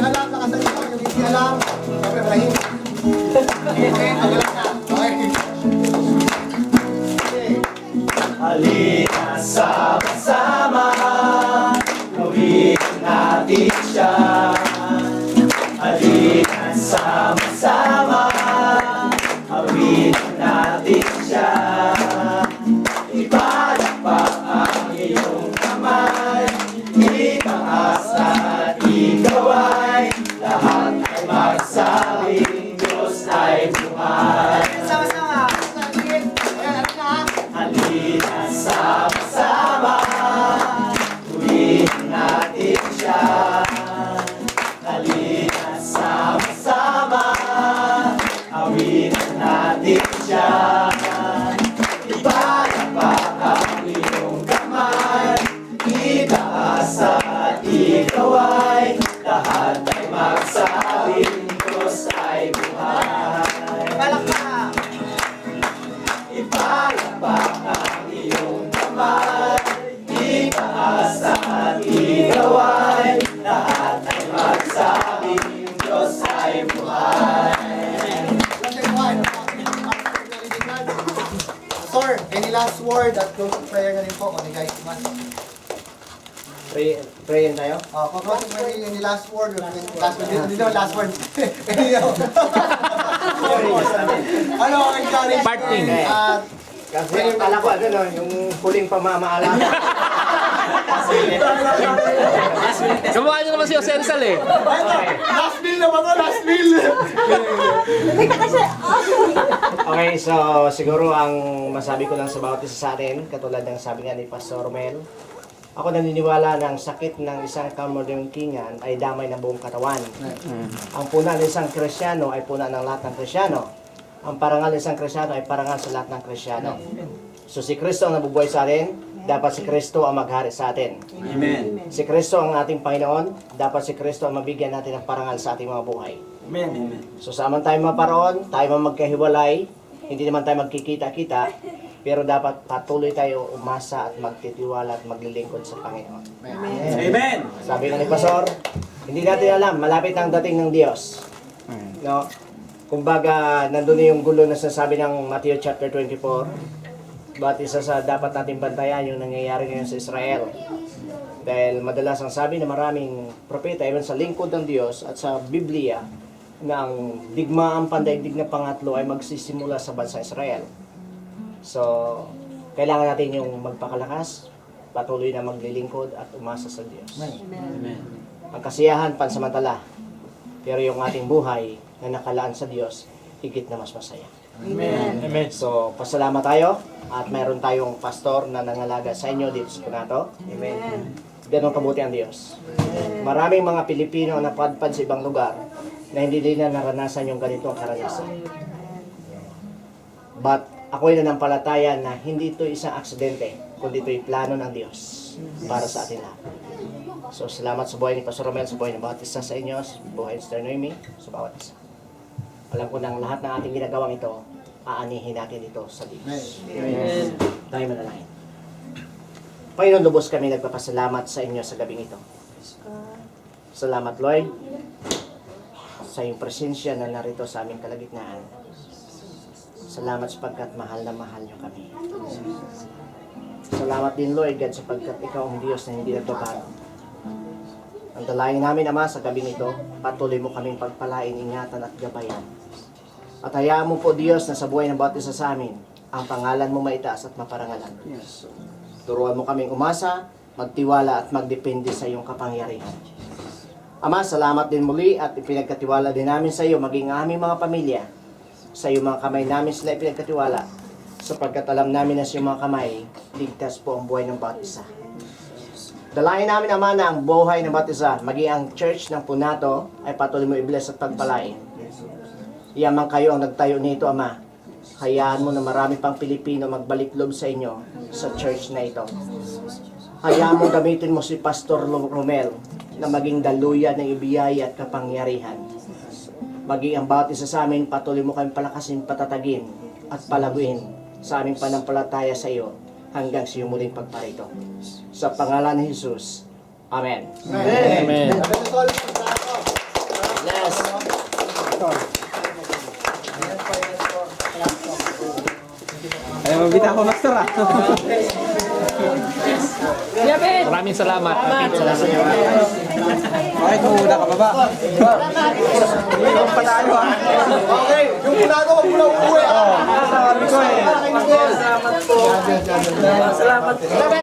alam, nakasalit ko. Yung hindi alam, siyempre malahim. Okay, magalang na. Okay. Halika sama-sama, gawin natin siya. Halika sama-sama, gawin natin siya. Ipalakpak ang iyong kamay, itaas at ikaw ay lahat ay magsabing Diyos ay buhay. Sama-sama. Ayan, ano na? Halika sama-sama, tuwin natin siya. Halika sama-sama, awin natin siya. Ipalakpak ang iyong kamay, itaas at ikaw ay lahat ay magsabing Diyos ay buhay. Palakpak. Ipalakpak ang iyong kamay, itaas at ikaw ay lahat ay magsabing Diyos ay buhay. Sir, any last word at closing prayer na rin po? Ano guys, man? Prayin tayo? Closing prayer, any last word? Last word, hindi naman last word. Ano, encourage Parting. Kasi kala ko ano, yung huling pamamaala. Kamukha niyo naman si Jose Rizal eh. Last meal na ba ito? Last meal! Okay, so siguro ang masabi ko lang sa bawat isa sa atin, katulad ng sabi nga ni Pastor Romel, ako naniniwala ng sakit ng isang kamalimutingan ay damay ng buong katawan. Ang puna ng isang Kristyano ay puna ng lahat ng Kristyano. Ang parangal ng isang Kristyano ay parangal sa lahat ng Kristyano. So si Kristo ang nabubuhay sa atin, dapat si Kristo ang maghari sa atin. Amen. Si Kristo ang ating Panginoon, dapat si Kristo ang mabigyan natin ng parangal sa ating mga buhay. Amen. Amen. So saan tayo maparoon, tayo man magkahiwalay, hindi naman tayo magkikita-kita, pero dapat patuloy tayo umasa at magtitiwala at maglilingkod sa Panginoon. Amen. Sabi nga ni Pastor, hindi natin alam, malapit ang dating ng Diyos. No? Kumbaga, nandun na yung gulo na sasabi ng Matthew chapter 24. But isa sa dapat natin bantayan yung nangyayari ngayon sa Israel. Dahil madalas ang sabi na maraming propeta, even sa lingkod ng Diyos at sa Biblia, na ang digmaang pandaigdig na pangatlo ay magsisimula sa bansa Israel. So, kailangan natin yung magpakalakas, patuloy na maglilingkod at umasa sa Diyos. Amen. Ang kasiyahan, pansamantala. Pero yung ating buhay na nakalaan sa Diyos, higit na mas masaya. Amen. Amen. So, pasalamat tayo at mayroon tayong pastor na nangalaga sa inyo dito sa Punato. Amen. Ganon kabuti ang Diyos. Maraming mga Pilipino ang napadpad sa ibang lugar na hindi nila naranasan yung ganitong karanasan. But ako'y nanampalataya na hindi ito isang aksidente, kundi ito'y plano ng Diyos para sa atin lahat. So, salamat sa buhay ni Pastor Romel, sa buhay ng bawat isa sa inyo, sa buhay ni Sister Noemi, sa bawat isa. Alam ko ng lahat ng ating ginagawang ito, aanihin natin ito sa Diyos. Amen. Tayo manalangin. Panginoon, lubos kami nagpapasalamat sa inyo sa gabing ito. Salamat, Lord, sa iyong presensya na narito sa aming kalagitnaan. Salamat sapagkat mahal na mahal niyo kami. Salamat din, Lord God, sapagkat ikaw ang Diyos na hindi nagbabago. Ang dalangin namin, Ama, sa gabing ito, patuloy mo kaming pagpalain, ingatan at gabayan. At hayaan mo po, Diyos, na sa buhay ng bawat isa sa amin, ang pangalan mo maitaas at maparangalan. Turuan mo kaming umasa, magtiwala at magdepende sa iyong kapangyarihan. Ama, salamat din muli at ipinagkatiwala din namin sa iyo, maging aming mga pamilya. Sa iyong mga kamay namin sila ipinagkatiwala, sapagkat alam namin na sa iyong mga kamay, ligtas po ang buhay ng bawat isa. Dalangin namin, Ama, na ang buhay ng bawat isa, maging ang church ng Punato, ay patuloy mo i-bless at pagpalain. Yaman kayo ang nagtayo nito, Ama. Hayaan mo na marami pang Pilipino magbalik loob sa inyo sa church na ito. Hayaan mo gamitin mo si Pastor Romel na maging daluyan ng ibiyaya at kapangyarihan. Maging ang bawat isa sa amin, patuloy mo kami palakasin, patatagin at palaguin sa aming panampalataya sa iyo hanggang sa iyong muling pagparito. Sa pangalan ni Jesus. Amen. Amen. Amen. Mabita ko, Pastor ah. Maraming salamat. Okay, kung muna ka baba. Iinom pa tayo ah. Okay, yung punado, wag mo na uuwi. Sabi ko eh. Salamat po. Salamat po.